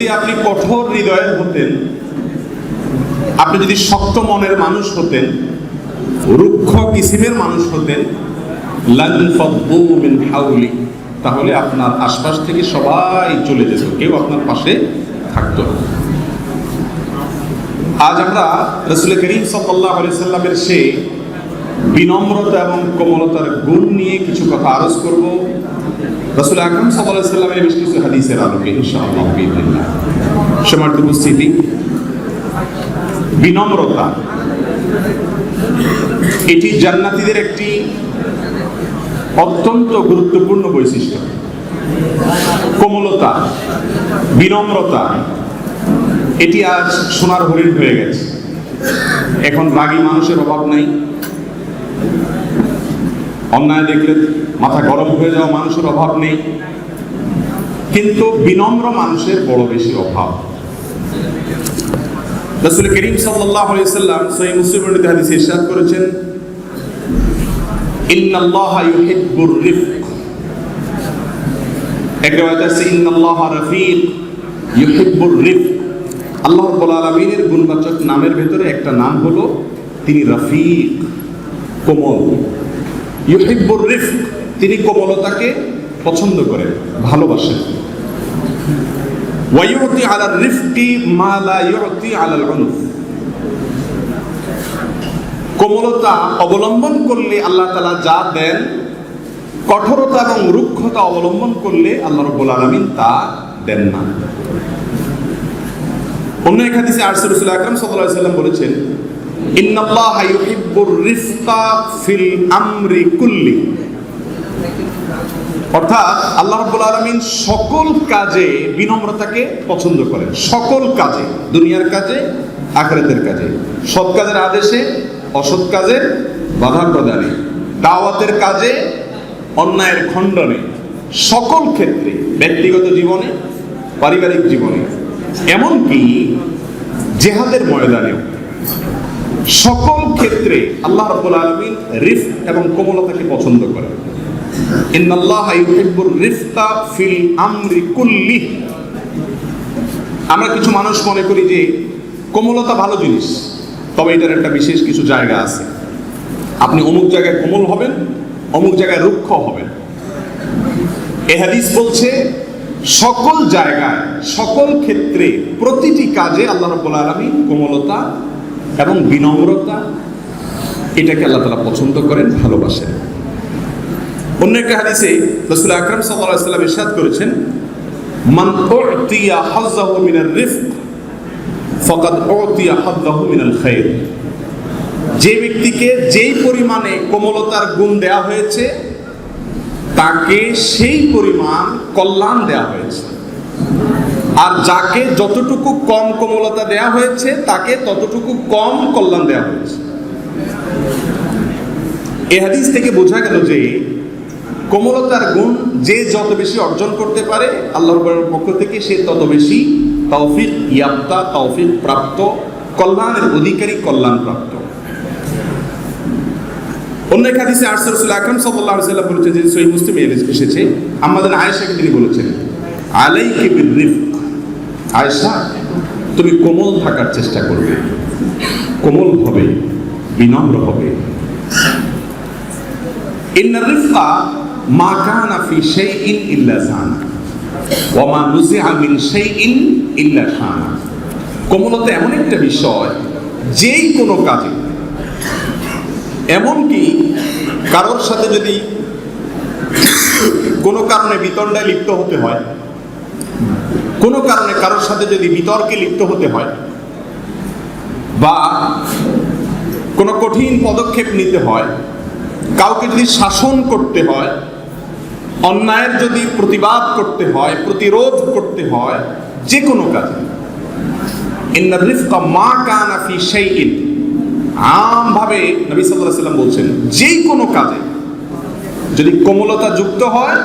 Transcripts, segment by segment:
যদি আপনি কঠোর হৃদয়ের হতেন, আপনি যদি শক্ত মনের মানুষ হতেন, রুক্ষ কিসিমের মানুষ হতেন, লানফাদু মিন হাওলি, তাহলে আপনার আশপাশ থেকে সবাই চলে যেত, কেউ আপনার পাশে থাকতো না। আজ আমরা রাসূল করিম সাল্লাল্লাহু আলাইহি সাল্লামের সেই বিনম্রতা এবং কোমলতার গুণ নিয়ে কিছু কথা আরজ করব। রাসূল আকরাম সাল্লাল্লাহু আলাইহি সাল্লামের বেশ কিছু হাদিসের আলোকে ইনশাআল্লাহ বিইذنিল্লাহ। সম্মানিত উপস্থিতি, বিনম্রতা এটি জান্নাতীদের একটি অত্যন্ত গুরুত্বপূর্ণ বৈশিষ্ট্য। কোমলতা, বিনম্রতা এটি আজ সোনার হরিণ হয়ে গেছে। এখন রাগী মানুষের অভাব নাই, অন্যায় দেখলে মাথা গরম হয়ে যাওয়া মানুষের অভাব নেই, কিন্তু বিনম্র মানুষের বড় বেশি অভাব। রাসূল করিম সাল্লাল্লাহু আলাইহি সাল্লাম সহিহ মুসলিমের হাদিসে ইরশাদ করেছেন, ইন্নাল্লাহা ইউহিব্বুর রিফক। এক riwayat আছে ইন্নাল্লাহা রাফিক ইউহিব্বুর রিফক। আল্লাহ রাব্বুল আলামিনের গুণবাচক নামের ভেতরে একটা নাম হলো তিনি রাফিক, কোমল। ইউহিব্বুর রিফক, তিনি কোমলতাকে পছন্দ করেন, ভালোবাসেন। ওয়া ইউতি আলার রিফকি মা লা ইউতি আলাল উনফ। কোমলতা অবলম্বন করলে আল্লাহ তাআলা যা দেন, কঠোরতা এবং রুক্ষতা অবলম্বন করলে আল্লাহ রাব্বুল আলামিন তা দেন না। অন্য এক হাদিসে রাসূল আকরাম সাল্লাল্লাহু আলাইহি সাল্লাম বলেছেন, ইন্নাল্লাহা ইউহিব্বুর রিফকা ফিল আমরি কুল্লি। অর্থাৎ আল্লাহ রাব্বুল আলামিন সকল কাজে বিনম্রতাকে পছন্দ করেন। সকল কাজে, দুনিয়ার কাজে, আখিরাতের কাজে, সৎ কাজের আদেশে, অসৎ কাজের বাধা প্রদানে, দাওয়াতের কাজে, অন্যায়ের খণ্ডনে, সকল ক্ষেত্রে, ব্যক্তিগত জীবনে, পারিবারিক জীবনে, এমনকি জিহাদের ময়দানে, সকল ক্ষেত্রে আল্লাহ রাব্বুল আলামিন রিফক এবং কোমলতাকে পছন্দ করেন। ইন্নাল্লাহা ইউহিব্বুর রিফকা ফিল আমরি কুল্লি। আমরা কিছু মানুষ মনে করি যে কোমলতা ভালো জিনিস, তবে এটার একটা বিশেষ কিছু জায়গা আছে। আপনি অমুক জায়গায় কোমল হবেন, অমুক জায়গায় রুক্ষ হবেন। এই হাদিস বলছে সকল জায়গায়, সকল ক্ষেত্রে, প্রতিটি কাজে আল্লাহ রাব্বুল আলামিন কোমলতা এবং বিনম্রতা এটাকে আল্লাহ তাআলা পছন্দ করেন, ভালোবাসেন। অন্য একটা হাদিসে রাসূল আকরাম সাল্লাল্লাহু আলাইহি সাল্লাম ইরশাদ করেছেন, মান উতিয়া হাযযাহু মিনার রিফক ফাকাদ উতিয়া হাযযাহু মিনাল খায়র। যে ব্যক্তিকে যেই পরিমাণে কোমলতার গুণ দেয়া হয়েছে, তাকে সেই পরিমাণ কল্যাণ দেয়া হয়েছে। আর যাকে যতটুকু কম কোমলতা দেয়া হয়েছে, তাকে ততটুকু কম কল্যাণ দেয়া হয়েছে। এই হাদিস থেকে বোঝা গেল যে কোমলতার গুণ যে যত বেশি অর্জন করতে পারে, আল্লাহর পক্ষ থেকে সে তত বেশি তৌফিক ইয়াফতা, তৌফিক প্রাপ্ত, কল্যাণের অধিকারী, কল্যাণ প্রাপ্ত। অন্য এক হাদিসে রাসূল আকরাম সাল্লাল্লাহু আলাইহি সাল্লাম বলেছেন, যে সহিহ মুসলিমে এসেছে, আমাদের আয়েশাকে তিনি বলেছেন, আলাইকি বির রিফক। আয়েশা, তুমি কোমল থাকার চেষ্টা করবে, কোমল হবে, বিনম্র হবে। ইন্নার রিফকা মা কানা ফি শাইইন ইল্লা জানা ওয়া মা নুজিআ মিন শাইইন ইল্লা খানা। কোমলতা এমন একটা বিষয়, যেই কোনো কাজে, এমনকি কারোর সাথে যদি কোনো কারণে বিতণ্ডায় লিপ্ত হতে হয়, কোনো কারণে কারোর সাথে যদি বিতর্কে লিপ্ত হতে হয়, বা কোনো কঠিন পদক্ষেপ নিতে হয়, কাউকে যদি শাসন করতে হয়, অন্যায়ের যদি প্রতিবাদ করতে হয়, প্রতিরোধ করতে হয়, যে কোনো কাজে, ইন্নার রিফকা মা কানা ফি শাইইন, আমভাবে নবী সাল্লাল্লাহু আলাইহি সাল্লাম বলছেন, যেই কোনো কাজে যদি কোমলতা যুক্ত হয়,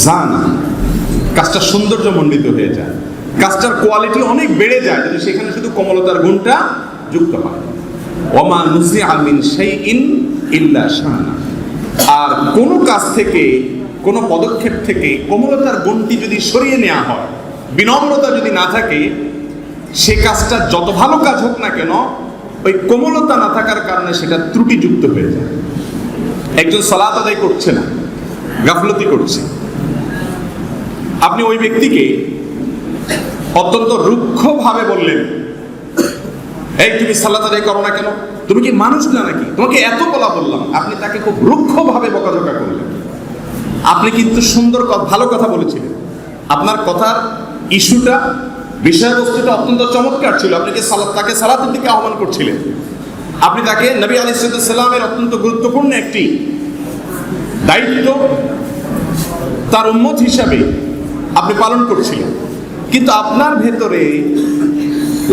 জানা, কাজটা সৌন্দর্যমণ্ডিত হয়ে যায়, কাজটার কোয়ালিটি অনেক বেড়ে যায় যদি সেখানে শুধু কোমলতার গুণটা যুক্ত হয়। ওয়া মা নুজিআ মিন শাইইন ইল্লা শানা। আর কোনো কাজ থেকে, কোনো পদক্ষেপ থেকে কোমলতার গুণটি যদি সরিয়ে নেওয়া হয়, বিনম্রতা যদি না থাকে, সে কাজটা যত ভালো কাজ হোক না কেন, ওই কোমলতা না থাকার কারণে সেটা ত্রুটিযুক্ত হয়ে যায়। একজন সালাত আদায় করছে না, গাফলতি করছে, আপনি ওই ব্যক্তিকে অত্যন্ত রুক্ষভাবে বললেন, এই তুমি সালাত আদায় করো না কেন, তুমি কি মানুষ না নাকি, তোমাকে এত বলা বললাম। আপনি তাকে খুব রুক্ষভাবে বকাঝকা করলেন। আপনি কিন্তু সুন্দর ভালো কথা বলেছিলেন, আপনার কথার ইস্যুটা, বিষয়বস্তুটা অত্যন্ত চমৎকার ছিল। আপনি তাকে সালাতের দিকে আহ্বান করছিলেন, আপনি তাকে নবী আলাইহিস সালামের অত্যন্ত গুরুত্বপূর্ণ একটি দায়িত্ব তার উম্মত হিসাবে আপনি পালন করছিলেন, কিন্তু আপনার ভেতরে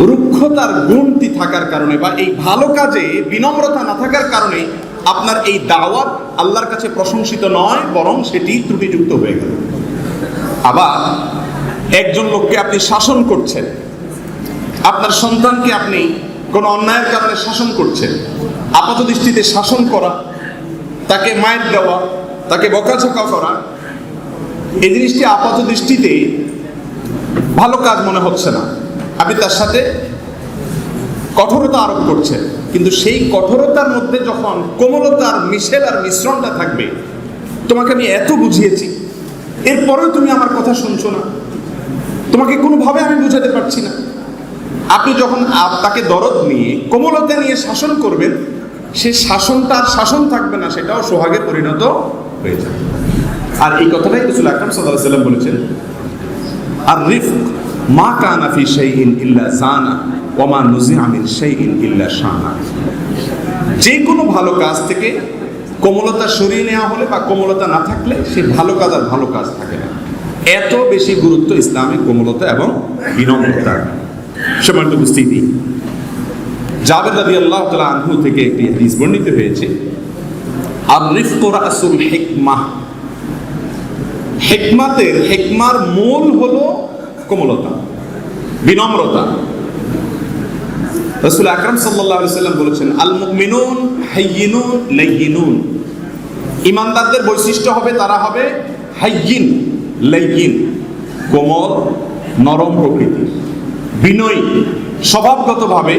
রুক্ষতার গুণটি থাকার কারণে বা এই ভালো কাজে বিনম্রতা না থাকার কারণে আপনার এই দাওয়াত আল্লাহর কাছে প্রশংসিত নয়, বরং সেটি ত্রুটিযুক্ত হয়ে গেল। আবার একজন লোককে আপনি শাসন করছেন, আপনার সন্তানকে আপনি কোনো অন্যায়ের কারণে শাসন করছেন, আপাত দৃষ্টিতে শাসন করা, তাকে মায়ের দেওয়া, তাকে বকাঝকা করা, এই জিনিসটি আপাত দৃষ্টিতে ভালো কাজ মনে হচ্ছে না। আপনি তার সাথে কঠোরতা আরোপ করছেন, কিন্তু সেই কঠোরতার মধ্যে যখন কোমলতার মিশেল আর মিশ্রণটা থাকবে, তোমাকে আমি এত বুঝিয়েছি, এরপরেও তুমি আমার কথা শুনছো না, তোমাকে কোনোভাবে আমি বুঝাতে পারছি না। আপনি যখন তাকে দরদ নিয়ে কোমলতা নিয়ে শাসন করবেন, সে শাসনটা আর শাসন থাকবে না, সেটাও সোহাগে পরিণত হয়ে যাবে। আর এই কথাটাই রাসূল আকরাম সাল্লাল্লাহু আলাইহি ওয়াসাল্লাম বলেছেন, আর রিফক মা কানা ফি শাইইন ইল্লা জানা ওয়া মা নুজিআ মিন শাইইন ইল্লা শানা। যে কোনো ভালো কাজ থেকে কোমলতা সরিয়ে নেওয়া হলে বা কোমলতা না থাকলে সে ভালো কাজ আর ভালো কাজ থাকে না। এত বেশি গুরুত্ব ইসলামে কোমলতা এবং বিনম্রতার। সম্মানিত উপস্থিতি, জাবের রাদিয়াল্লাহু তাআলা আনহু থেকে একটি হাদিস বর্ণিত হয়েছে, আর রিফকু রাসুল হিকমাহ। হিকমার মূল হলো কোমলতা, বিনম্রতা। রাসূল আকরাম সাল্লাল্লাহু আলাইহি ওয়াসাল্লাম বলেছেন, আল মুমিনুন হাইয়িনুন লাইয়িনুন। ঈমানদারদের বৈশিষ্ট্য হবে, তারা হবে হাইয়িন লাইয়িন, কোমল নরম প্রকৃতির, বিনয়ী, স্বভাবগতভাবে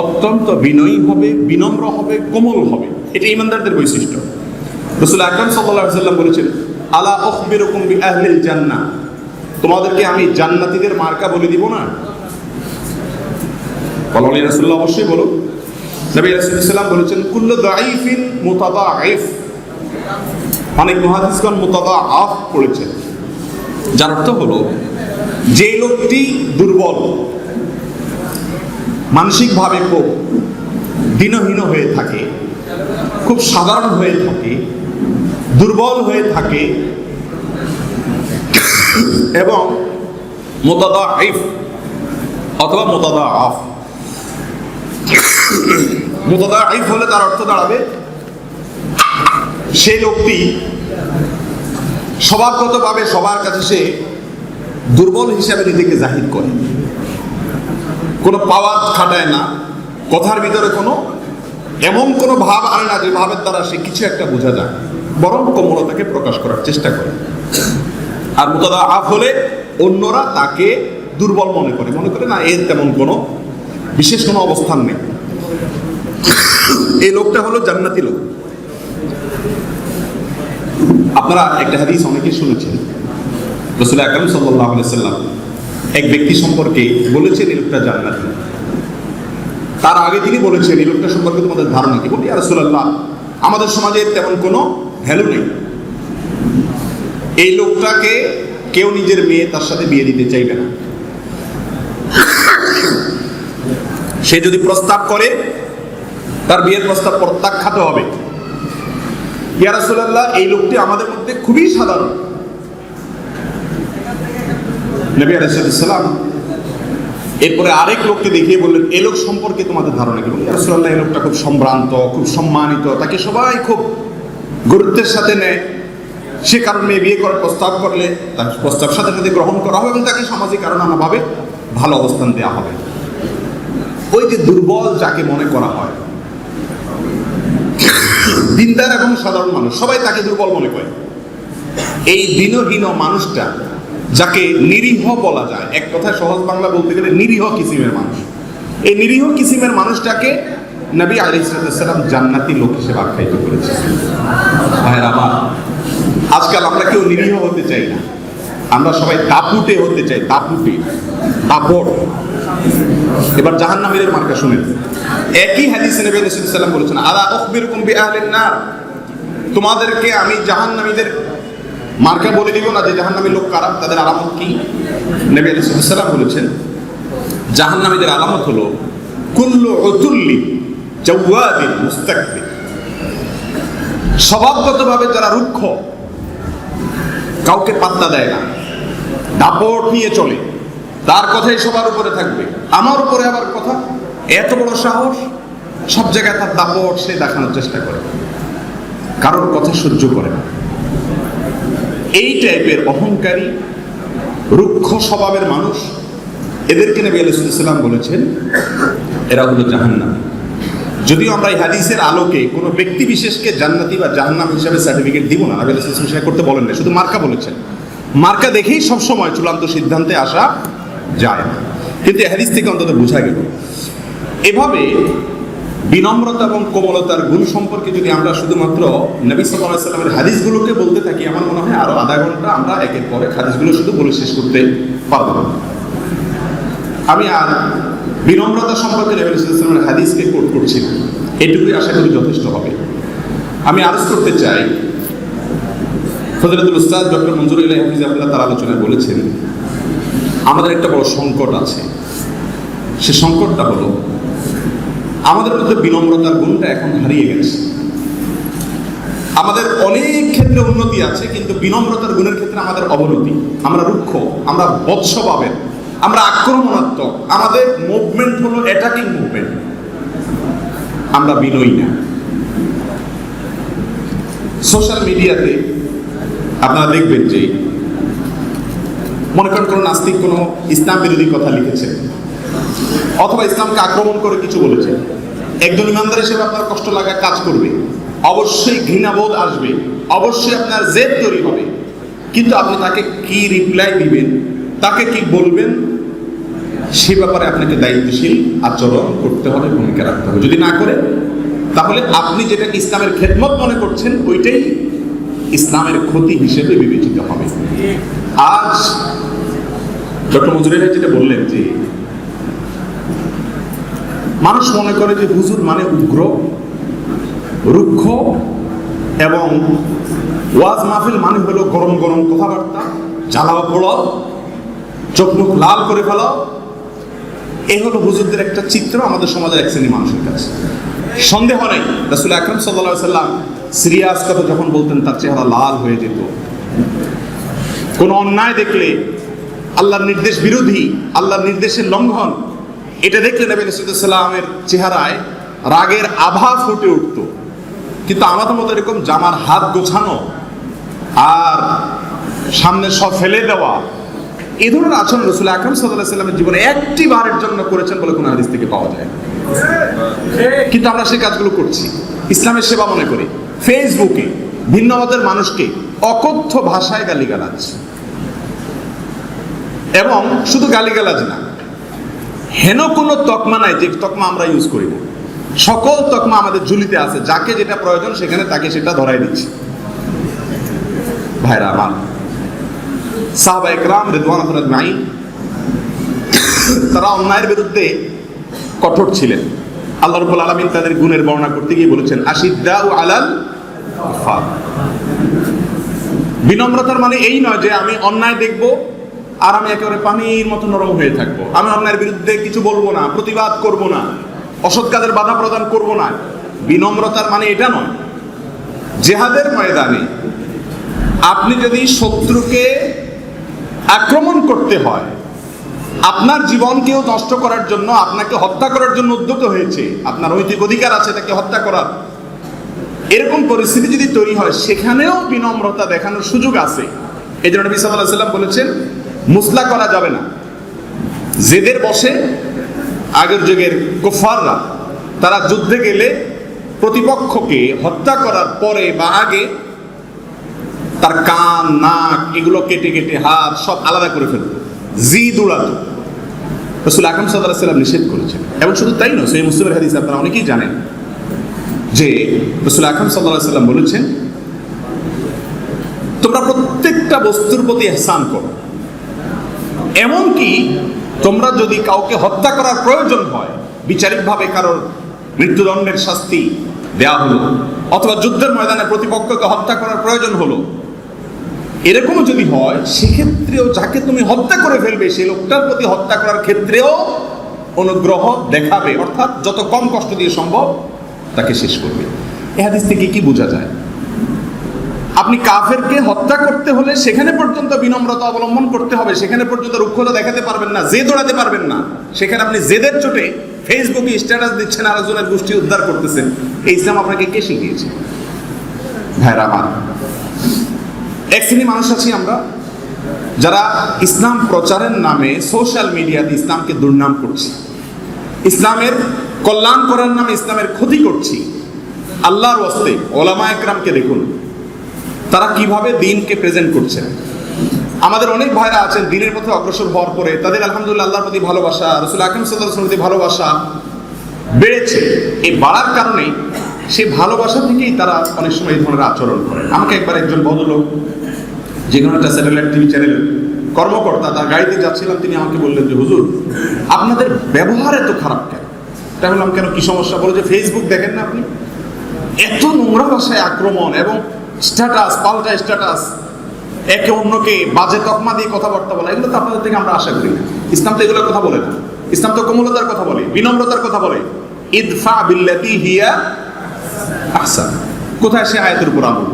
অত্যন্ত বিনয়ী হবে, বিনম্র হবে, কোমল হবে। এটা ঈমানদারদের বৈশিষ্ট্য। রাসূল আকরাম সাল্লাল্লাহু আলাইহি ওয়াসাল্লাম বলেছেন, আলা উখবিরুকুম বিআহলিল জান্নাহ। তোমাদেরকে আমি জান্নাতীদের মার্কা বলে দিব না? বলেন রাসূলুল্লাহ, অবশ্যই বলুন। নবী রাসূলুল্লাহ সাল্লাল্লাহু আলাইহি ওয়াসাল্লাম বলেছেন, কুল্লু দাঈফিন মুতাদাঈফ। অনেক মুহাদ্দিসগণ মুতাদাআফ পড়েছেন, যার অর্থ হলো যে লোকটি দুর্বল, মানসিকভাবে খুব দীনহীন হয়ে থাকে, খুব সাধারণ হয়ে থাকে, দুর্বল হয়ে থাকে এবং মুতাদাঈফ অথবা মুতাদাআফ। মুতাদাঈফ হলে তার অর্থ দাঁড়াবে সেই লোকটি স্বভাবগতভাবে সবার কাছে সে দুর্বল হিসাবে নিজেকে জাহির করে, কোনো পাওয়ার খাটায় না, কথার ভিতরে কোনো এমন কোনো ভাব আনে না যে ভাবের দ্বারা সে কিছু একটা বোঝা যায়, বরং কোমলতাকে প্রকাশ করার চেষ্টা করে। আর মুতাদাআফ হলে অন্যরা তাকে দুর্বল মনে করে না, এর তেমন কোনো বিশেষ কোনো অবস্থান নেই। এই লোকটা হলো জান্নাতি লোক। আপনারা একটা হাদিস অনেকেই শুনেছেন, রাসূল আকরাম সাল্লাল্লাহু আলাইহি ওয়াসাল্লাম এক ব্যক্তি সম্পর্কে বলেছেন এই লোকটা জান্নাতি। তার আগে তিনি বলেছেন, এই লোকটা সম্পর্কে তোমাদের ধারণা কি? বলি, ইয়া রাসূলুল্লাহ, আমাদের সমাজে তেমন কোনো ভ্যালু নেই। এই লোকটাকে কেউ নিজের মেয়ে তার সাথে বিয়ে দিতে চাইবে না। সে যদি প্রস্তাব করে, তার বিয়ের প্রস্তাব প্রত্যাখ্যাত হবে। ইয়া রাসূলুল্লাহ, এই লোকটি আমাদের মধ্যে খুবই সাধারণ। নবী আলাইহিস সালাম এরপরে আরেক লোককে দেখিয়ে বললেন, এই লোক সম্পর্কে তোমাদের ধারণা কি? ইয়া রাসূলুল্লাহ, এই লোকটা খুব সম্ভ্রান্ত, খুব সম্মানিত, তাকে সবাই খুব গুরুত্বের সাথে নেয়, সে কারণ মেয়ে বিয়ে করার প্রস্তাব করলে তার প্রস্তাব সাথে সাথে গ্রহণ করা হবে এবং তাকে সামাজিক কারণ নানাভাবে ভালো অবস্থান দেওয়া হবে। ওই যে দুর্বল যাকে মনে করা হয়, দিনদার এবং সাধারণ মানুষ সবাই তাকে দুর্বল মনে করে। এই দীনহীন মানুষটা যাকে নিরীহ বলা যায়, এক কথায় সহজ বাংলা বলতে গেলে নিরীহ কিসিমের মানুষ, এই নিরীহ কিসিমের মানুষটাকে নবী আলাইহিস সালাম জান্নাতি লোক হিসেবে আখ্যায়িত করেছে। ভাইয়ের আমার, আজকাল আমরা কেউ নিরীহ হতে চাই না, আমরা সবাই দাপুটে হতে চাই, দাপুটে, দাপট। এবার জাহান্নামীদের মার্কা শুনেন। একই হাদিসে নবী আলাইহিস সালাম বলেছেন, আলা উখবিরুকুম বিআহলিন নার, তোমাদেরকে আমি জাহান্নামীদের মার্কা বলে দিব না যে জাহান্নামী লোক কারা, তাদের আলামত কি? নবী আলাইহিস সালাম বলেছেন, জাহান্নামীদের আলামত হলো কুল্লু উতুল্লি জাওয়াদিন মুস্তাকবির, স্বভাবগতভাবে যারা রুক্ষ, কাউকে পাত্তা দেয় না, দাপট নিয়ে চলে, তার কথাই সবার উপরে থাকবে, আমার উপরে আবার কথা, এত বড় সাহস, সব জায়গায় তার দাপট সে দেখানোর চেষ্টা করে, কারোর কথা সহ্য করে না। এই টাইপের অহংকারী রুক্ষ স্বভাবের মানুষ, এদেরকে নবী আলাইহিস সালাম বলেছেন এরা হলো জাহান্নামী। যদিও আমরা এই হাদিসের আলোকে কোনো ব্যক্তি বিশেষকে জান্নাতি বা জাহান্নামী হিসাবে সার্টিফিকেট দিব না, নবী আলাইহিস সালাম সেটা করতে বলেন না, শুধু মার্কা বলেছেন। মার্কা দেখেই সবসময় চূড়ান্ত সিদ্ধান্তে আসা যায় না, কিন্তু এই হাদিস থেকে অন্তত বোঝা গেল। এভাবে বিনম্রতা এবং কোমলতার গুণ সম্পর্কে যদি আমরা শুধুমাত্র নবী সাল্লাল্লাহু আলাইহি ওয়াসাল্লামের হাদিসগুলোকে বলতে থাকি, আমার মনে হয় আরো আধা ঘন্টা আমরা একের পর এক হাদিসগুলো শুধু বলে শেষ করতে পারবো না। আমি আর বিনম্রতা সম্পর্কে নবী সাল্লাল্লাহু আলাইহি ওয়াসাল্লামের হাদিসকে কোট করছি না, এটুকুই আশা করি যথেষ্ট হবে। আমি আরজ করতে চাই, ফজলতুল উস্তাদ ডক্টর মনজুর ইলাহি হাফিজাহুল্লাহ তার আলোচনায় বলেছেন, আমাদের একটা বড় সংকট আছে। সে সংকটটা হলো আমাদের মধ্যে বিনম্রতার গুণটা এখন হারিয়ে গেছে। আমাদের অনেক ক্ষেত্রে উন্নতি আছে, কিন্তু বিনম্রতার গুণের ক্ষেত্রে আমাদের অবনতি। আমরা রুক্ষ, আমরা বৎস্বভাবের, আমরা আক্রমণাত্মক, আমাদের মুভমেন্ট হলো অ্যাটাকিং মুভমেন্ট, আমরা বিনয়ী না। সোশ্যাল মিডিয়াতে আপনারা দেখবেন যে মনে করেন কোনো নাস্তিক কোনো ইসলাম বিরোধী কথা লিখেছে, অথবা ইসলামকে আক্রমণ করে কিছু বলেছে, একজন ইমানদার হিসেবে আপনার কষ্ট লাগা কাজ করবে, অবশ্যই ঘৃণাবোধ আসবে, অবশ্যই আপনার জেদ তৈরি হবে, কিন্তু আপনি তাকে কি রিপ্লাই দিবেন, তাকে কি বলবেন, সে ব্যাপারে আপনাকে দায়িত্বশীল আচরণ করতে হবে, ভূমিকা রাখতে হবে। যদি না করে, তাহলে আপনি যেটা ইসলামের খেদমত মনে করছেন ওইটাই ইসলামের ক্ষতি হিসেবে বিবেচিত হবে। আজ ডক্টর মনজুর ভাই যেটা বললেন যে মানুষ মনে করে যে হুজুর মানে উগ্র, রুক্ষ, এবং ওয়াজ মাহফিল মানে হলো গরম গরম কথাবার্তা, জ্বালাও পোড়াও, চোখ মুখ লাল করে ফেলাও। এই হলো হুজুরদের একটা চিত্র আমাদের সমাজের এক শ্রেণী মানুষের কাছে। সন্দেহ নেই রাসূল আকরাম সাল্লাল্লাহু আলাইহি সাল্লাম সিরিয়াস কথা যখন বলতেন তার চেহারা লাল হয়ে যেত। কোনো অন্যায় দেখলে, আল্লাহর নির্দেশ বিরোধী, আল্লাহর নির্দেশের লঙ্ঘন, এটা দেখলে নবী সাল্লাল্লাহু আলাইহি সাল্লামের চেহারায় রাগের আভা ফুটে উঠত। কিন্তু আমাদের মতো এরকম জামার হাত গোছানো আর সামনে সব ফেলে দেওয়া, এই ধরনের আচরণ রাসূল আকরাম সাল্লাল্লাহু আলাইহি সাল্লামের জীবনে একটি বারের জন্য করেছেন বলে কোনো হাদিস থেকে পাওয়া যায়। কিন্তু আমরা সেই কাজগুলো করছি, ইসলামের সেবা মনে করি। ফেসবুকে ভিন্ন মতের মানুষকে অকথ্য ভাষায় গালিগালাজ, এবং শুধু গালিগালাজ না, হেন কোনো তকমা নাই যে তকমা আমরা ইউজ করি না। সকল তকমা আমাদের ঝুলিতে আছে, যাকে যেটা প্রয়োজন সেখানে তাকে সেটা ধরাই দিচ্ছি। ভাইরা আমার, সাহাবা ইকরাম রিদওয়ানুল্লাহি আলাইহিম তারা অন্যায়ের বিরুদ্ধে কঠোর ছিলেন। আল্লাহ রাব্বুল আলামিন তাদের গুণের বর্ণনা করতে গিয়ে বলেছেন, আশিদ্দাউ আলাল কুফার। বিনম্রতার মানে এই নয় যে আমি অন্যায় দেখব আর আমি একেবারে পানির মতো নরম হয়ে থাকবো, আমি অন্যায়ের বিরুদ্ধে কিছু বলবো না, প্রতিবাদ করব না, অসৎ কাজের বাধা প্রদান করব না। বিনম্রতার মানে এটা নয়। জিহাদের ময়দানে আপনি যদি শত্রুকে আক্রমণ করতে হয়, আপনার জীবনকেও নষ্ট করার জন্য, আপনাকে হত্যা করার জন্য উদ্যত হয়েছে, আপনার নৈতিক অধিকার আছে তাকে হত্যা করার, এরকম পরিস্থিতি যদি তৈরি হয়, সেখানেও বিনম্রতা দেখানোর সুযোগ আছে। এই জন্য নবী সাল্লাল্লাহু আলাইহি ওয়াসাল্লাম বলেছেন, মুসলা করা যাবে না। জেদের বসে আগের যুগের কুফাররা তারা যুদ্ধে গেলে প্রতিপক্ষকে হত্যা করার পরে বা আগে তার কান, নাক এগুলো কেটে কেটে হাত সব আলাদা করে ফেলতো, জিদ উড়াতো। রাসূল আকরাম সাল্লাল্লাহু আলাইহি ওয়াসাল্লাম নিষেধ করেছেন। এবং শুধু তাই নয়, সহিহ মুসলিমের হাদিস আপনারা অনেকেই জানেন যে রাসূল আকরাম সাল্লাল্লাহু আলাইহি ওয়াসাল্লাম বলেছেন, তোমরা প্রত্যেকটা বস্তুর প্রতি ইহসান করো, এমনকি তোমরা যদি কাউকে হত্যা করার প্রয়োজন হয়, বিচারিকভাবে কারোর মৃত্যুদণ্ডের শাস্তি দেয়া হলো, অথবা যুদ্ধের ময়দানে প্রতিপক্ষকে হত্যা করার প্রয়োজন হলো, এরকমও যদি হয়, সেক্ষেত্রেও যাকে তুমি হত্যা করে ফেলবে সেই লোকটার প্রতি হত্যা করার ক্ষেত্রেও অনুগ্রহ দেখাবে, অর্থাৎ যত কম কষ্ট দিয়ে সম্ভব তাকে শেষ করবে। এই হাদিস থেকে কি বোঝা যায়? আপনি কাফেরকে হত্যা করতে হলে সেখানে পর্যন্ত বিনম্রতা অবলম্বন করতে হবে, সেখানে পর্যন্ত রুক্ষতা দেখাতে পারবেন না, জেদ ওড়াতে পারবেন না। সেখানে আপনি জেদের চোটে ফেসবুকে স্ট্যাটাস দিচ্ছেন, আরেকজনের গোষ্ঠী উদ্ধার করতেছেন। এই ইসলাম আপনাকে কে শিখিয়েছে? ভাইরা আমার, এক শ্রেণী মানুষ আছি আমরা যারা ইসলাম প্রচারের নামে সোশ্যাল মিডিয়াতে ইসলামকে দুর্নাম করছি, ইসলামের কল্যাণ করার নামে ইসলামের ক্ষতি করছি। আল্লাহর ওয়াস্তে ওলামা একরামকে দেখুন তারা কিভাবে দ্বীনকে প্রেজেন্ট করছেন। আমাদের অনেক ভাইরা আছেন দ্বীনের পথে অগ্রসর হওয়ার পরে তাদের আলহামদুলিল্লাহ আল্লাহর প্রতি ভালোবাসা, রাসূল আকরাম সাল্লাল্লাহু আলাইহি ওয়াসাল্লামের প্রতি ভালোবাসা বেড়েছে। এই বাড়ার কারণে সেই ভালোবাসা থেকেই তারা অনেক সময় এই ধরনের আচরণ করে। আমাকে একবার একজন ভদ্রলোক, যে কোনো একটা স্যাটেলাইট টিভি চ্যানেলের কর্মকর্তা, তার গাড়িতে যাচ্ছিলাম, তিনি আমাকে বললেন যে হুজুর আপনাদের ব্যবহার এত খারাপ কেন? তা বললাম কেন, কি সমস্যা? বলে যে ফেসবুক দেখেন না আপনি, এত নোংরা ভাষায় আক্রমণ এবং স্ট্যাটাস, পাল্টা স্ট্যাটাস, একে অন্যকে বাজে তকমা দিয়ে কথাবার্তা বলা, এগুলো তো আপনাদের থেকে আমরা আশা করি না। ইসলাম তো এগুলোর কথা বলে না। ইসলাম তো কোমলতার কথা বলে, বিনম্রতার কথা বলে। ইদফা বিল্লাতি হিয়া আহসান। কোথায় সে আয়াতের উপর আমল?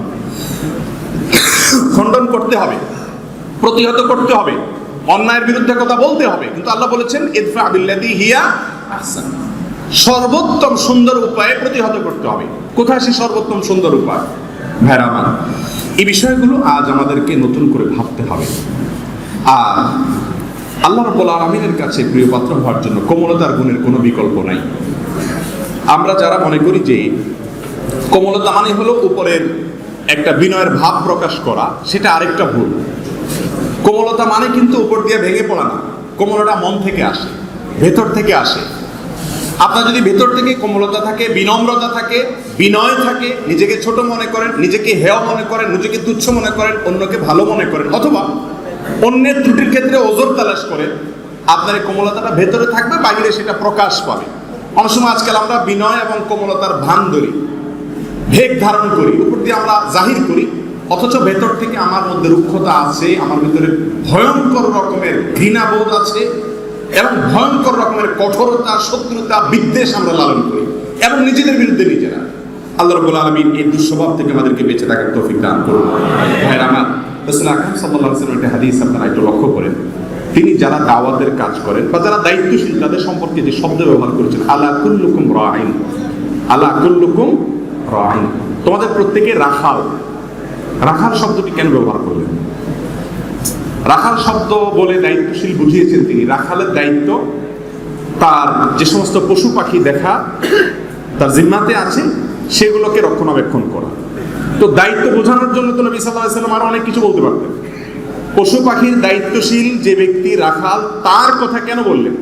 খণ্ডন করতে হবে, প্রতিহত করতে হবে, অন্যায়ের বিরুদ্ধে কথা বলতে হবে, কিন্তু আল্লাহ বলেছেন ইদফা বিল্লাতি হিয়া আহসান, সর্বোত্তম সুন্দর উপায়ে প্রতিহত করতে হবে। কোথায় সে সর্বোত্তম সুন্দর উপায়? ভাইরা আমার, এই বিষয়গুলো আজ আমাদেরকে নতুন করে ভাবতে হবে। আর আল্লাহ রাব্বুল আলামিনের কাছে প্রিয় পাত্র হওয়ার জন্য কোমলতার গুণের কোনো বিকল্প নাই। আমরা যারা মনে করি যে কোমলতা মানে হলো উপরের একটা বিনয়ের ভাব প্রকাশ করা, সেটা আরেকটা ভুল। কোমলতা মানে কিন্তু উপর দিয়ে ভেঙে পড়া না। কোমলতা মন থেকে আসে, ভেতর থেকে আসে। আপনার যদি ভেতর থেকে কোমলতা থাকে, বিনম্রতা থাকে, বিনয় থাকে, নিজেকে ছোট মনে করেন, নিজেকে হেয় মনে করেন, নিজেকে তুচ্ছ মনে করেন, অন্যকে ভালো মনে করেন, অথবা অন্যের ত্রুটির ক্ষেত্রে ওজর তালাশ করেন, আপনার এই কোমলতাটা ভেতরে থাকবে, বাইরে সেটা প্রকাশ পাবে। অনেক সময় আজকাল আমরা বিনয় এবং কোমলতার ভান ধরি, ভেগ ধারণ করি, উপর দিয়ে আমরা জাহির করি, অথচ ভেতর থেকে আমার মধ্যে রুক্ষতা আছে, আমার ভিতরে ভয়ঙ্কর রকমের ঘৃণাবোধ আছে এবং ভয়ঙ্কর রকমের কঠোরতা, শত্রুতা, বিদ্বেষ আমরা লালন করি, এবং নিজেদের বিরুদ্ধে নিজেরা। আল্লাহ রাব্বুল আলামিন এই দুঃস্বভাব থেকে আমাদেরকে বেঁচে থাকার তৌফিক দান করুন। ভাইরা আমার, রাসূল আকরাম সাল্লাল্লাহু আলাইহি ওয়াসাল্লামের একটা হাদিস আপনারা একটু লক্ষ্য করেন। তিনি যারা দাওয়াতের কাজ করেন বা যারা দায়িত্বশীল, তাদের সম্পর্কে যে শব্দ ব্যবহার করেছেন, আলা কুল্লুকুম রাঈন, আলা কুল্লুকুম রাঈন, তোমাদের প্রত্যেকে রাখাল। রাখাল শব্দটি কেন ব্যবহার করলেন? রাখাল শব্দ বলে দায়িত্বশীল বুঝিয়েছেন তিনি। রাখালের দায়িত্ব তার যে সমস্ত পশু পাখি দেখা তার জিম্মাতে আছে সেগুলোকে রক্ষণাবেক্ষণ করা। তো দায়িত্ব বোঝানোর জন্য তো নবী সাল্লাল্লাহু আলাইহি ওয়াসাল্লাম আরো অনেক কিছু বলতে পারতেন। পশু পাখির দায়িত্বশীল যে ব্যক্তি রাখাল, তার কথা কেন বললেন?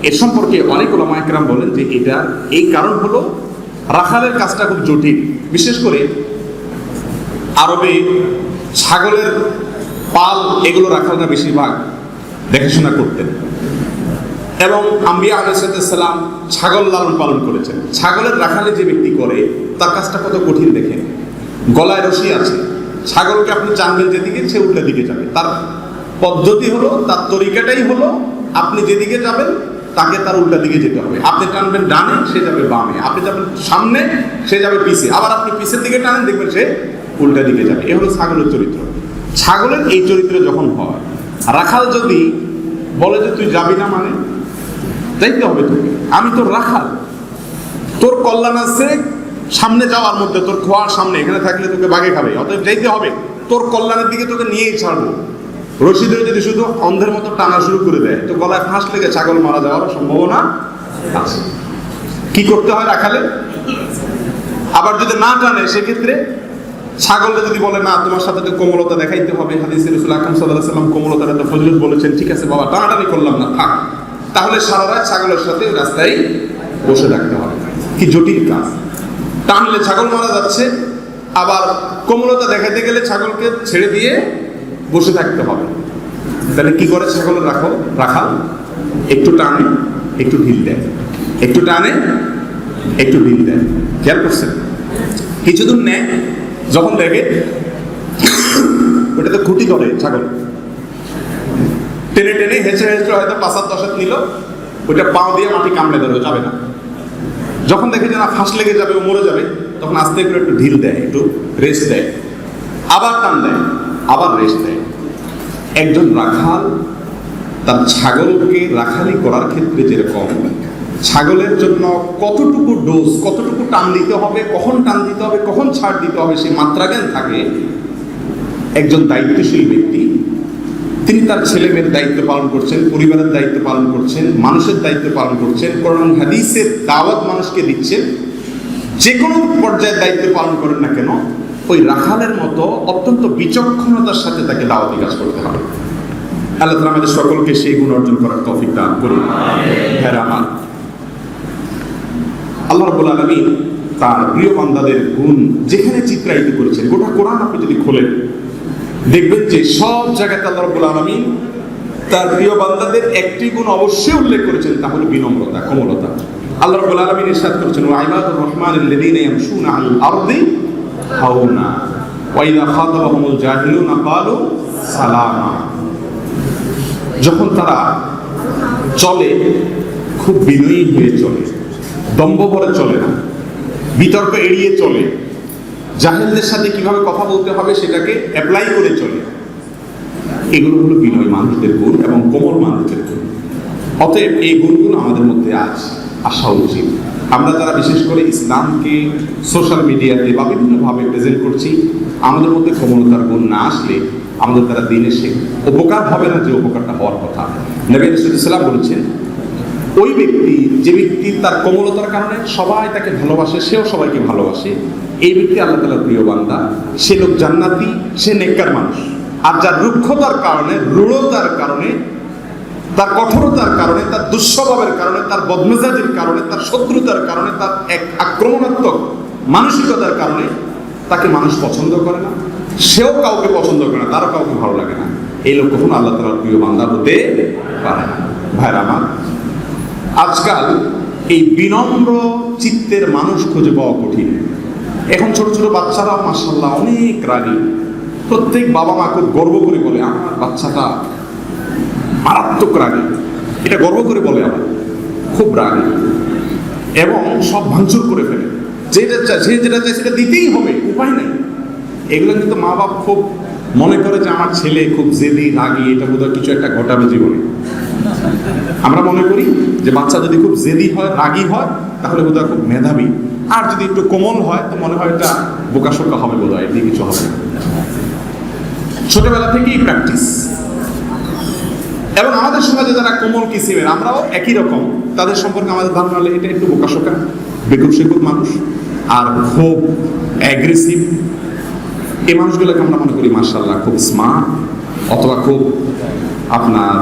এর সম্পর্কে অনেক উলামা একরাম বলেন যে এটা এই কারণ হলো রাখালের কাজটা খুব জটিল। বিশেষ করে আরবে ছাগলের পাল এগুলো রাখালরা বেশিরভাগ দেখাশোনা করতেন, এবং আম্বিয়া আলাইহিস সালাম ছাগল লালন পালন করেছেন। ছাগলের রাখালে যে ব্যক্তি করে তার কাজটা কত কঠিন দেখেন। গলায় রশি আছে, ছাগলকে আপনি টানবেন যেদিকে, সে উল্টা দিকে যাবে। তার পদ্ধতি হলো, তার তরিকাটাই হলো, আপনি যেদিকে যাবেন তাকে তার উল্টা দিকে যেতে হবে। আপনি টানবেন ডানে, সে যাবে বামে, আপনি যাবেন সামনে, সে যাবে পিছে, আবার আপনি পিছের দিকে টানেন, দেখবেন সে উল্টা দিকে যাবে। এ হলো ছাগলের চরিত্র। ছাগলের এই চরিত্র যখন হয়, রাখাল যদি বলে যে তুই যাবি না, মানে যাইতে হবে তোকে, আমি তোর রাখাল, তোর কল্যাণ আছে সামনে যাওয়ার মধ্যে, তোর খোয়ার সামনে, এখানে থাকলে তোকে বাঘে খাবে, অতএব যাইতে হবে, তোর কল্যাণের দিকে তোকে নিয়েই ছাড়বো। রশি ধরে যদি শুধু অন্ধের মতো টানা শুরু করে দেয়, তো গলায় ফাঁস লেগে ছাগল মারা যাওয়ার সম্ভাবনা আছে। কি করতে হয় রাখালে? আবার যদি না টানে, সেক্ষেত্রে ছাগলটা যদি বলে না তোমার সাথে তো কোমলতা দেখাইতে হবে, হাদিসে রাসূল আকরাম সাল্লাল্লাহু আলাইহি ওয়াসাল্লাম কোমলতার এত ফজিলত বলেছেন, ঠিক আছে বাবা টানাটানি করলাম না থাক, তাহলে সারা রাত ছাগলের সাথে রাস্তায় বসে থাকতে হবে। কি জটিল কাজ! টানলে ছাগল মারা যাচ্ছে, আবার কোমলতা দেখাইতে গেলে ছাগলকে ছেড়ে দিয়ে বসে থাকতে হবে। তাহলে কি করে ছাগলের রাখাল? একটু টানে একটু ঢিল দেয়, একটু টানে একটু ঢিল দেয়। খেয়াল করছেন? কিছুদূর নেয়, যখন দেখে ওটাতে খুঁটি ধরে ছাগল, টেনে টেনে হেঁচে হেঁচে হয়তো ৫-৭ নিল, ওইটা পাও দিয়ে মাটি কামড়ে ধরে যাবে না। যখন দেখে যে না ফাঁস লেগে যাবে, ও মরে যাবে, তখন আস্তে করে একটু ঢিল দেয়, একটু রেস্ট দেয়, আবার টান দেয়, আবার রেস্ট দেয়। একজন রাখাল তার ছাগলকে রাখালি করার ক্ষেত্রে যেরকম ছাগলের জন্য কতটুকু ডোজ, কতটুকু টান দিতে হবে, কখন টান দিতে হবে, কখন ছাড় দিতে হবে, সে মাত্রা জ্ঞান থাকে, একজন দায়িত্বশীল ব্যক্তি তিনি তার ছেলে মেয়ের দায়িত্ব পালন করছেন, পরিবারের দায়িত্ব পালন করছেন, মানুষের দায়িত্ব পালন করছেন, কোরআন হাদিসের দাওয়াত মানুষকে দিচ্ছেন, যে কোনো পর্যায়ের দায়িত্ব পালন করেন না কেন, ওই রাখালের মতো অত্যন্ত বিচক্ষণতার সাথে তাকে দাওয়াতি কাজ করতে হবে। আল্লাহ তাআলা আমাদের সকলকে সেই গুণ অর্জন করার তৌফিক দান করুন। হ্যাঁ আমার আল্লাহ রাব্বুল আলামিন তার প্রিয় বান্দাদের গুণ যেখানে চিত্রায়িত করেছেন, গোটা কোরআন আপনি যদি খোলেন দেখবেন যে সব জায়গাতে আল্লাহ রাব্বুল আলামিন তার প্রিয় বান্দাদের একটি গুণ অবশ্যই উল্লেখ করেছেন, তা হলো বিনম্রতা, কোমলতা। আল্লাহ রাব্বুল আলামিন ইরশাদ করেছেন, ওয়া ইবাদুর রহমানিল্লাযীনা ইয়ামশুনা আলাল আরদি হাওনা ওয়া ইযা খাতাবাহুমুল জাহিলুনা ক্বালু সালামা। যখন তারা চলে খুব বিনয়ী হয়ে চলে, দম্ভ ভরে চলে না, বিতর্ক এড়িয়ে চলে, জাহেলদের সাথে কিভাবে কথা বলতে হবে সেটাকে অ্যাপ্লাই করে চলে। এগুলো হলো বিনয়ী মানুষদের গুণ এবং কোমল মানুষদের গুণ। অতএব এই গুণগুলো আমাদের মধ্যে আসা উচিত। আমরা যারা বিশেষ করে ইসলামকে সোশ্যাল মিডিয়াতে বা বিভিন্নভাবে প্রেজেন্ট করছি, আমাদের মধ্যে কোমলতার গুণ না আসলে আমাদের দ্বারা দিনে সে উপকার হবে না, যে উপকারটা হওয়ার কথা। নবী রাসূলুল্লাহ সাল্লাল্লাহু আলাইহি ওয়াসাল্লাম বলেছেন, ওই ব্যক্তি যে ব্যক্তি তার কোমলতার কারণে সবাই তাকে ভালোবাসে, সেও সবাইকে ভালোবাসে, এই ব্যক্তি আল্লাহ তাআলার প্রিয় বান্দা, সে লোক জান্নাতি, সে নেককার মানুষ। আর যার রুক্ষতার কারণে, রূঢ়তার কারণে, তার কঠোরতার কারণে, তার দুঃস্বভাবের কারণে, তার বদমেজাজের কারণে, তার শত্রুতার কারণে, তার এক আক্রমণাত্মক মানসিকতার কারণে তাকে মানুষ পছন্দ করে না, সেও কাউকে পছন্দ করে না, তারও কাউকে ভালো লাগে না। এই লোক কখনো আল্লাহ তাআলার প্রিয় বান্দা হতে পারে না। ভাইরা আমার, আজকাল এই বিনম্র চিত্তের মানুষ খুঁজে পাওয়া কঠিন। এখন ছোট ছোট বাচ্চারা মাশাআল্লাহ অনেক রাগী। প্রত্যেক বাবা মা খুব গর্ব করে বলে, আমার বাচ্চাটা মারাত্মক রাগী, এটা গর্ব করে বলে, আমার খুব রাগী, এবং সব ভাঙচুর করে ফেলে, যেটা চায় সেটা দিতেই হবে, উপায় নেই। এগুলো কিন্তু মা বাপ খুব মনে করে যে আমার ছেলে খুব জেদি, রাগী, এটা বোধহয় কিছু একটা ঘটাবে জীবনে। আমরা মনে করি যে বাচ্চা যদি খুব জেদি হয়, রাগী হয়, তাহলে বোধহয় খুব মেধাবী, আর যদি একটু কোমল হয় তো মনে হয় এটা বোকাশোকা হবে, বোধহয় এটি কিছু হবে। ছোটবেলা থেকেই প্র্যাকটিস। এবং আমাদের সমাজে যারা কোমল কিসিমের, আমরাও একই রকম, তাদের সম্পর্কে আমাদের ধারণা হলে এটা একটু বোকাশোকা, বেকুব শেকুব মানুষ, আর খুব অ্যাগ্রেসিভ। এই মানুষগুলোকে আমরা মনে করি মাশাআল্লাহ খুব স্মার্ট, অথবা খুব আপনার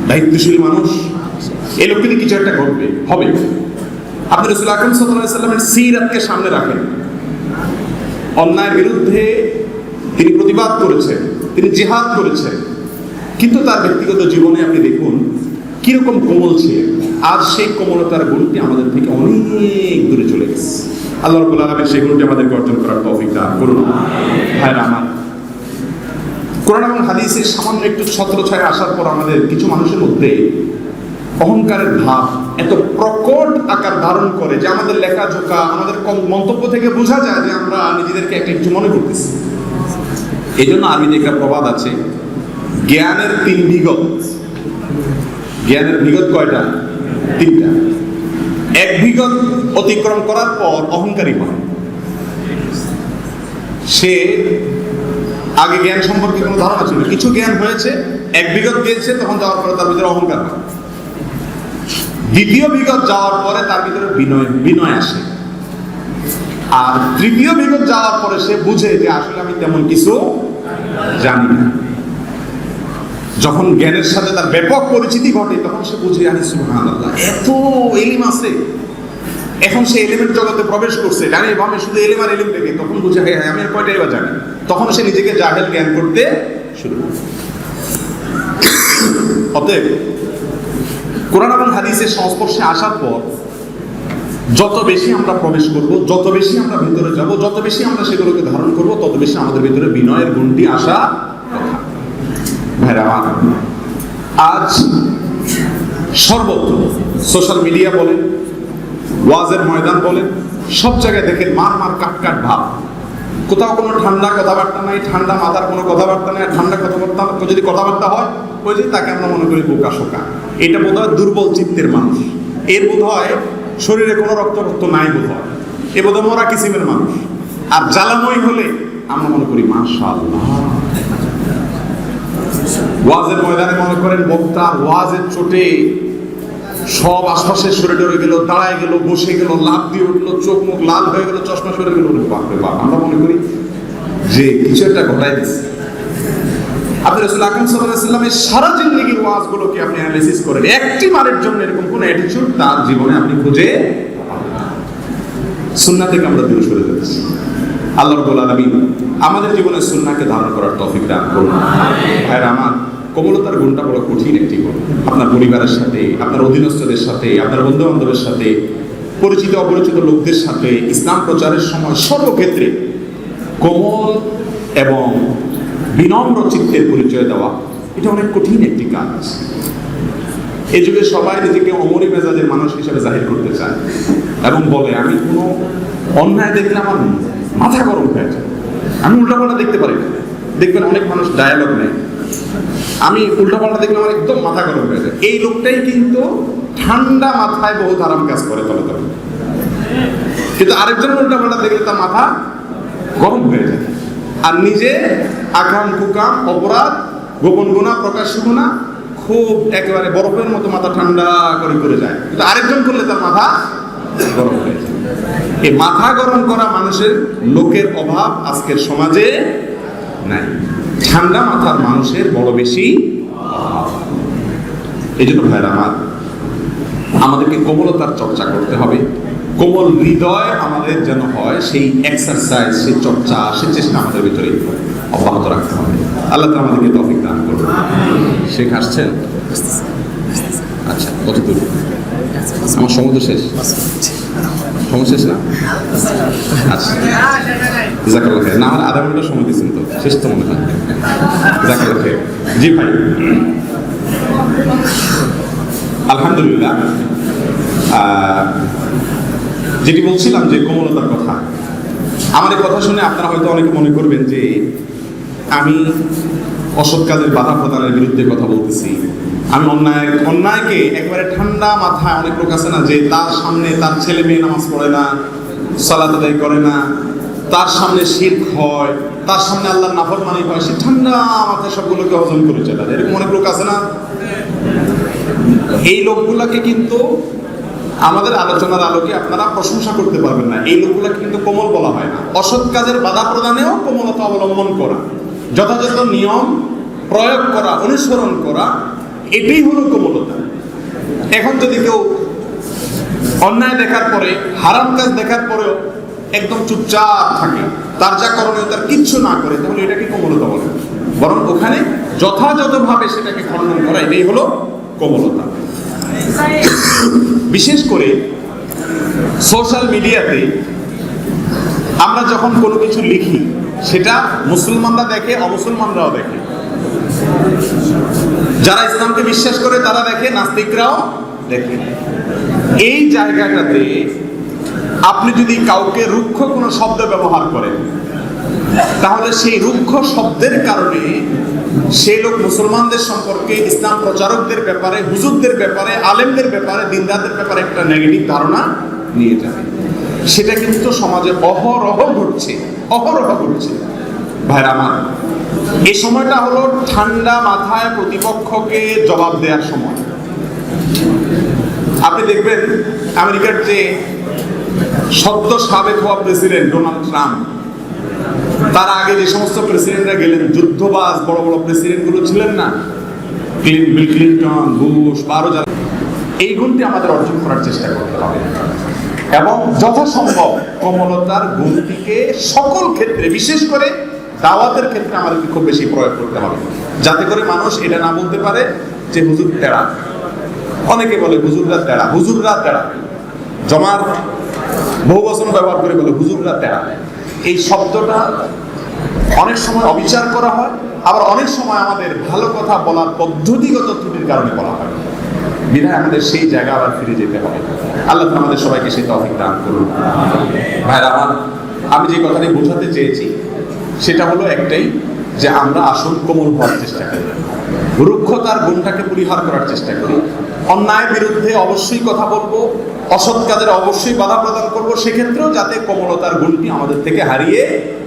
দায়িত্বশীল মানুষ, এই লোকটি কিছু একটা ঘটবে, হবে। আপনি রাসূল আকরাম সাল্লাল্লাহু আলাইহি ওয়াসাল্লামের সিরাতকে সামনে রাখেন, অন্যায়ের বিরুদ্ধে তিনি প্রতিবাদ করেছেন, তিনি জিহাদ করেছেন, কিন্তু তার ব্যক্তিগত জীবনে আপনি দেখুন কিরকম কোমল ছিলেন। আর সেই কোমলতার গুণটি আমাদের থেকে অনেক দূরে চলে গেছে। আল্লাহ রাব্বুল আলামিন সেই গুণটি আমাদেরকে অর্জন করার তৌফিক দান করুন। ভাইরা আমার, কোরআন এবং হাদিসের সামান্য একটু ছত্রছায়া আসার পর আমাদের কিছু মানুষের মধ্যে অহংকারের ভাব এত প্রকট আকার ধারণ করে যে আমাদের লেখাজোকা, আমাদের মন্তব্য থেকে বোঝা যায় যে আমরা নিজেদেরকে একটা কিছু মনে করতেছি। এই জন্য আরবিতে একটা প্রবাদ আছে, জ্ঞানের 3 বিগত। জ্ঞানের বিগত কয়টা? 3টা। 1 বিগত অতিক্রম করার পর অহংকারী হয়। সে আগে জ্ঞান সম্পর্কে কোনো ধারণা ছিল, কিছু জ্ঞান হয়েছে, 1 বিগত দিয়েছে, তখন যাওয়ার পরে তার ভিতরে অহংকার হয়। 2য় বিগত যাওয়ার পরে তার ভিতরে বিনয় আসে। আর তৃতীয় বিগত যাওয়ার পরে সে বুঝে যে আসলে আমি তেমন কিছু জানি না। যখন জ্ঞানের সাথে তার ব্যাপক পরিচিতি ঘটে তখন সে বুঝে, আরে সুবহানাল্লাহ, এত এলিম আছে। এখন সে এলিমের জগতে প্রবেশ করছে, ডানে বামে শুধু এলিম আর এলিম দেখে, তখন বুঝে হ্যাঁ আমি আর কয়টাই বা জানি। তখন সে নিজেকে জাহেল জ্ঞান করতে শুরু করে। অতএব কোরআন এবং হাদিসের সংস্পর্শে আসার পর যত বেশি আমরা প্রবেশ করব, যত বেশি আমরা ভিতরে যাব, যত বেশি আমরা সেগুলোকে ধারণ করব, তত বেশি আমাদের ভিতরে বিনয়ের গুণটি আসা কথা। ভাইরা আমার, আজ সর্বত্র সোশ্যাল মিডিয়া বলেন, ওয়াজের ময়দান বলেন, সব জায়গায় দেখেন মার মার কাট কাট ভাব। কোথাও কোনো ঠান্ডা কথাবার্তা নাই, ঠান্ডা মাথার কোনো কথাবার্তা নাই। ঠান্ডা কথাবার্তা যদি কথাবার্তা হয়, ওই যে তাকে আমরা মনে করি বোকা শোকা। এটা বোধ হয় দুর্বল চিত্তের মানুষ, এর বোধ হয় শরীরে কোনো রক্ত নাই বোধ হয়, এ বোধ হয় মরা কিসিমের মানুষ। আর জ্বালাময় হলে আমরা মনে করি মাশাআল্লাহ। ওয়াজের ময়দানে মনে করেন বক্তার ওয়াজের চোটে সব আশপাশে সরে ডরে গেল, দাঁড়ায় গেল, বসে গেল, লাফ দিয়ে উঠলো, চোখ মুখ লাল হয়ে গেল, চশমা সরে গেল। বাপরে বাপ, আমরা মনে করি যে কিছু একটা ঘটাই দিচ্ছে। আপনি রাসূল আকরাম সাল্লাল্লাহু আলাইহি ওয়াসাল্লামের সারা জিন্দেগির ওয়াজগুলোকে আপনি অ্যানালাইসিস করেন, একটি মারের জন্য এরকম কোন অ্যাটিটিউড তার জীবনে আপনি খুঁজে সুন্নাহ থেকে আমরা দূরে সরে যাচ্ছি। আল্লাহ রাব্বুল আলামিন আমাদের জীবনে সুন্নাহকে ধারণ করার তৌফিক দান করুন। ভাইরা আমার, কোমলতার গুণটা বড় কঠিন একটি গুণ। আপনার পরিবারের সাথে, আপনার অধীনস্থদের সাথে, আপনার বন্ধু বান্ধবের সাথে, পরিচিত অপরিচিত লোকদের সাথে ইসলাম প্রচারের সময় সর্বক্ষেত্রে কোমল এবং বিনম্র চিত্তের পরিচয় দেওয়া, এটা অনেক কঠিন একটি কাজ। এই যুগে সবাই নিজেকে অমরি মেজাজের মানুষ হিসেবে জাহির করতে চায় এবং বলে আমি কোনো অন্যায় দেখলে আমার মাথা গরম হয়ে যায়, আমি উল্টাপাল্টা দেখতে পারি না। দেখবেন অনেক মানুষ ডায়ালগ নেয়, আমি উল্টাপাল্টা দেখলে আমার একদম মাথা গরম হয়ে যায়। এই লোকটাই কিন্তু ঠান্ডা মাথায় বহুত আরাম কাজ করে তলে তলে, কিন্তু আরেকজন উল্টাপাল্টা দেখলে তার মাথা গরম হয়ে যায়। আর নিজে আকাম কুকাম অপরাধ, গোপন গুনাহ, প্রকাশ্য গুনাহ খুব একেবারে বরফের মতো মাথা ঠান্ডা করে যায়, কিন্তু আরেকজন করলে তার মাথা গরম হয়ে যায়। এই মাথা গরম করা মানুষের লোকের অভাব আজকের সমাজে নাই, ঠান্ডা মাথার মানুষের বড় বেশি অভাব। এই জন্য ভাইরা আমার, আমাদেরকে কোমলতার চর্চা করতে হবে। কোমল হৃদয় আমাদের যেন হয়, সেই এক্সারসাইজ, সেই চর্চা, সেই চেষ্টা আমাদের ভিতরে অব্যাহত রাখতে হবে। আল্লাহ তাআলা আমাদেরকে তৌফিক দান করুন। শেখ আসছেন? আচ্ছা, কত দূর? আমার সময় তো শেষ, সময় শেষ না? আচ্ছা, জাযাকাল্লাহ খাইর। না, আমার আধা ঘন্টা সময় দিচ্ছেন তো, শেষ তো মনে হয়। জাযাকাল্লাহ খাইর। জি ভাই, আলহামদুলিল্লাহ। যেটি বলছিলাম যে কোমলতার কথা, আমার এই কথা শুনে আপনারা হয়তো অনেকে মনে করবেন যে আমি অসৎ কাজের বাধা প্রদানের বিরুদ্ধে কথা বলতেছি, আমি অন্যায়কে একেবারে ঠান্ডা মাথায়, অনেক লোক আছে না যে তার সামনে তার ছেলে মেয়ে নামাজ পড়ে না, সালাত আদায় করে না, তার সামনে শিরক হয়, তার সামনে আল্লাহর নাফরমানি হয়, সে ঠান্ডা মাথায় সবগুলোকে হজম করে চলে। এরকম অনেক লোক আছে না? এই লোকগুলোকে কিন্তু আমাদের আলোচনার আলোকে আপনারা প্রশংসা করতে পারবেন না। এই লোকগুলোকে কিন্তু কোমল বলা হয় না। অসৎ কাজের বাধা প্রদানেও কোমলতা অবলম্বন করা, যথাযথ নিয়ম প্রয়োগ করা, অনুসরণ করা, এটাই হলো কোমলতা। এখন যদি কেউ অন্যায় দেখার পরে, হারাম কাজ দেখার পরেও একদম চুপচাপ থাকে, তার যা করণীয় তার কিচ্ছু না করে, তাহলে এটাকে কোমলতা বলে? বরং ওখানে যথাযথভাবে সেটাকে খণ্ডন করা, এটাই হলো কোমলতা। বিশেষ করে সোশ্যাল মিডিয়াতে আমরা যখন কোনো কিছু লিখি, সেটা মুসলমানরা দেখে, অমুসলমানরাও দেখে। যারা ইসলামকে বিশ্বাস করে তারা দেখে, নাস্তিকরাও দেখে। এই জায়গাটাতে আপনি যদি কাউকে রুক্ষ কোনো শব্দ ব্যবহার করেন, তাহলে সেই রুক্ষ শব্দের কারণে সেই লোক মুসলমানদের সম্পর্কে, ইসলাম প্রচারকদের ব্যাপারে, হুজুরদের ব্যাপারে, আলেমদের ব্যাপারে, দিনদারদের ব্যাপারে একটা নেগেটিভ ধারণা নিয়ে যাবে। সেটা কিন্তু সমাজে অহরহ ঘটছে, অহরহ ঘটছে। ভাইরা আমার, এই সময়টা হলো ঠান্ডা মাথায় প্রতিপক্ষকে জবাব দেওয়ার সময়। আপনি দেখবেন আমেরিকার যে সদ্য সাবেক হওয়া প্রেসিডেন্ট ডোনাল্ড ট্রাম্প, তার আগে যে সমস্ত প্রেসিডেন্টরা গেলেন, যুদ্ধবাজ বড় বড় প্রেসিডেন্ট গুলো ছিলেন না, বিল ক্লিন্টন, বুশ, যারা, এই গুণটি আমাদের অর্জন করার চেষ্টা করতে হবে এবং যথাসম্ভব কোমলতার গুণটিকে সকল ক্ষেত্রে, বিশেষ করে দাওয়াতের ক্ষেত্রে আমাদেরকে খুব বেশি প্রয়োগ করতে হবে, যাতে করে মানুষ এটা না বলতে পারে যে হুজুর তেড়া। অনেকে বলে হুজুররা তেড়া, হুজুররা তেড়া, জমার বহু বচন ব্যবহার করে বলে হুজুররা তেড়া। এই শব্দটা অনেক সময় অবিচার করা হয়, আবার অনেক সময় আমাদের ভালো কথা বলার পদ্ধতিগত ত্রুটির কারণে বলা হয়। বিধায় আমাদের সেই জায়গা আবার ফিরে যেতে হবে। আল্লাহ আমাদের সবাইকে সেই তৌফিক দান করুন। ভাইরা আমার, আমি যে কথাটি বোঝাতে চেয়েছি সেটা হলো একটাই, যে আমরা আসল কোমল হওয়ার চেষ্টা করি, রুক্ষতার গুণটাকে পরিহার করার চেষ্টা করি, অন্যায়ের বিরুদ্ধে অবশ্যই কথা বলবো, অসৎ কাজের অবশ্যই বাধা প্রদান করবো, সেক্ষেত্রেও যাতে কোমলতার গুণটি আমাদের থেকে হারিয়ে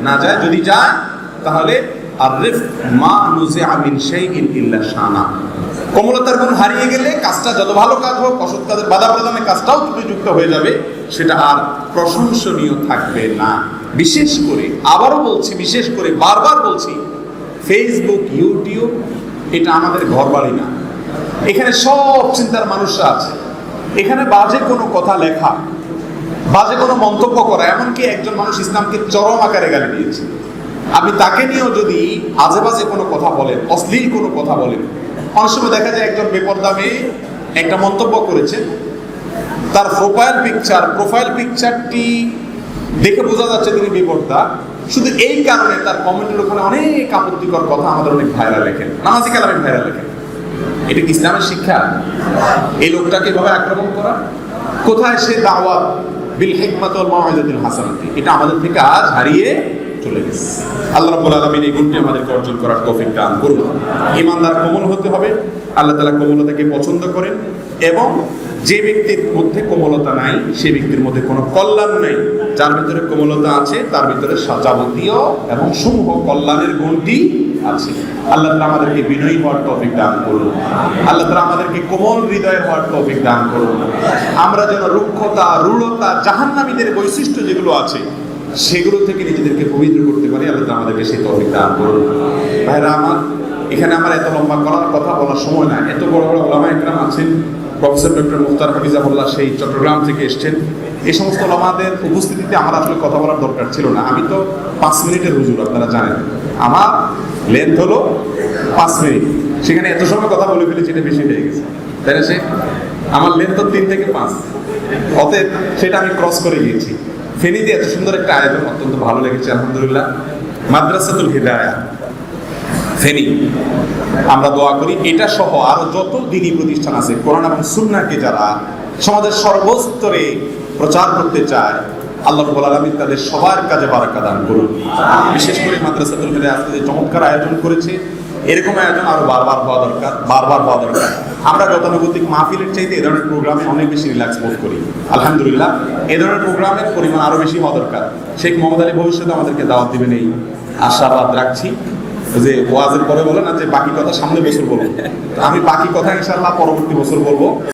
না যায়। যদি যায় তাহলে কোমলতার গুণ হারিয়ে গেলে কাজটা যত ভালো কাজ হোক, অসৎ কাজের বাধা প্রদানের কাজটাও ত্রুটিযুক্ত হয়ে যাবে, সেটা আর প্রশংসনীয় থাকবে না। বিশেষ করে, আবারও বলছি, বিশেষ করে বারবার বলছি, ফেসবুক, ইউটিউব এটা আমাদের ঘর বাড়ি না। এখানে সব চিন্তার মানুষরা আছে। এখানে বাজে কোনো কথা লেখা, বাজে কোনো মন্তব্য করা, এমনকি একজন মানুষ ইসলামকে চরম আকারে গালি দিয়েছে, আপনি তাকে নিয়েও যদি আজে বাজে কোনো কথা বলেন, অশ্লীল কোনো কথা বলেন, অনেক সময় দেখা যায় একজন বেপরদা মেয়ে একটা মন্তব্য করেছে, তার প্রোফাইল পিকচারটি দেখে বোঝা যাচ্ছে তিনি বেপরদা, শুধু এই কারণে তার কমেন্টের ওখানে অনেক আপত্তিকর কথা আমাদের অনেক ভাইরা লেখেন, নামাজি কালামে ভাইরা লেখেন। এটা কি ইসলামের শিক্ষা? এই লোকটাকে এভাবে আক্রমণ করা? কোথায় সে দাওয়াত বিল হিকমাত ওয়াল মাউইযাতিল হাসানাতি? এটা আমাদের থেকে আজ হারিয়ে চলে গেছে। আল্লাহ রাব্বুল আলামিন এই গুণটি আমাদেরকে অর্জন করার তৌফিক দান করুন। ঈমানদার কোমল হতে হবে। আল্লাহ তাআলা কোমলতাকে পছন্দ করেন এবং যে ব্যক্তির মধ্যে কোমলতা নাই, সে ব্যক্তির মধ্যে কোনো কল্যাণ নাই। যার ভিতরে কোমলতা আছে তার ভিতরে যাবতীয় এবং সমূহ কল্যাণের গুণটি আছে। আল্লাহ তাআলা আমাদেরকে বিনয়ী হওয়ার তৌফিক দান করুন। আল্লাহ তাআলা আমাদেরকে কোমল হৃদয়ের হওয়ার তৌফিক দান করুন। আমরা যেন রুক্ষতা, রূঢ়তা, জাহান্নামীদের বৈশিষ্ট্য যেগুলো আছে সেগুলো থেকে নিজেদেরকে পবিত্র করতে পারি। আল্লাহ তাআলা আমাদেরকে সেই তৌফিক দান করুন। ভাইরা আমার, এখানে আমার এত লম্বা কথা বলার সময় না। এত বড় বড় ওলামা ইকরাম আছেন, প্রফেসর ডক্টর মুখতার হাফিজাহুল্লাহ সেই চট্টগ্রাম থেকে এসেছেন। এই সমস্ত ওলামাদের উপস্থিতিতে আমার আসলে কথা বলার দরকার ছিল না। আমি তো 5 মিনিটের হুজুর, আপনারা জানেন আমার লেন্থ হলো 5 মিনিট, সেখানে এত সময় কথা বলে ফেলেছি, এটা বেশি হয়ে গেছে, তাই না? আমার লেন্থ 3 থেকে 5, অতএব সেটা আমি ক্রস করে গিয়েছি। ফেনীতে এত সুন্দর একটা আয়োজন অত্যন্ত ভালো লেগেছে, আলহামদুলিল্লাহ। মাদ্রাসাতুল হিদায়াহ ফেনী, আমরা দোয়া করি এটা সহ আরো যত দ্বীনি প্রতিষ্ঠান আছে, কোরআন এবং সুন্নাহকে যারা সমাজের সর্বস্তরে প্রচার করতে চায়, আল্লাহ রাব্বুল আলামিন তাদের সবার কাজে বারাকা দান করুন। বিশেষ করে মাদ্রাসাতুল হিদায়াহ আজকে যে চমৎকার আয়োজন করেছে, এরকম আয়োজন আরো বারবার হওয়া দরকার। আমরা গতানুগতিক মাহফিলের চাইতে এ ধরনের প্রোগ্রামে অনেক বেশি রিল্যাক্স বোধ করি। আলহামদুলিল্লাহ, এ ধরনের প্রোগ্রামের পরিমাণ আরো বেশি হওয়া দরকার। শেখ মোহাম্মদ আলী ভবিষ্যতে আমাদেরকে দাওয়াত দিবেন, এই আশাবাদ রাখছি। যে ওয়াজের পরে বলে না যে বাকি কথা সামনে বছর বলবো, আমি বাকি কথা ইনশাআল্লাহ পরবর্তী বছর বলবো।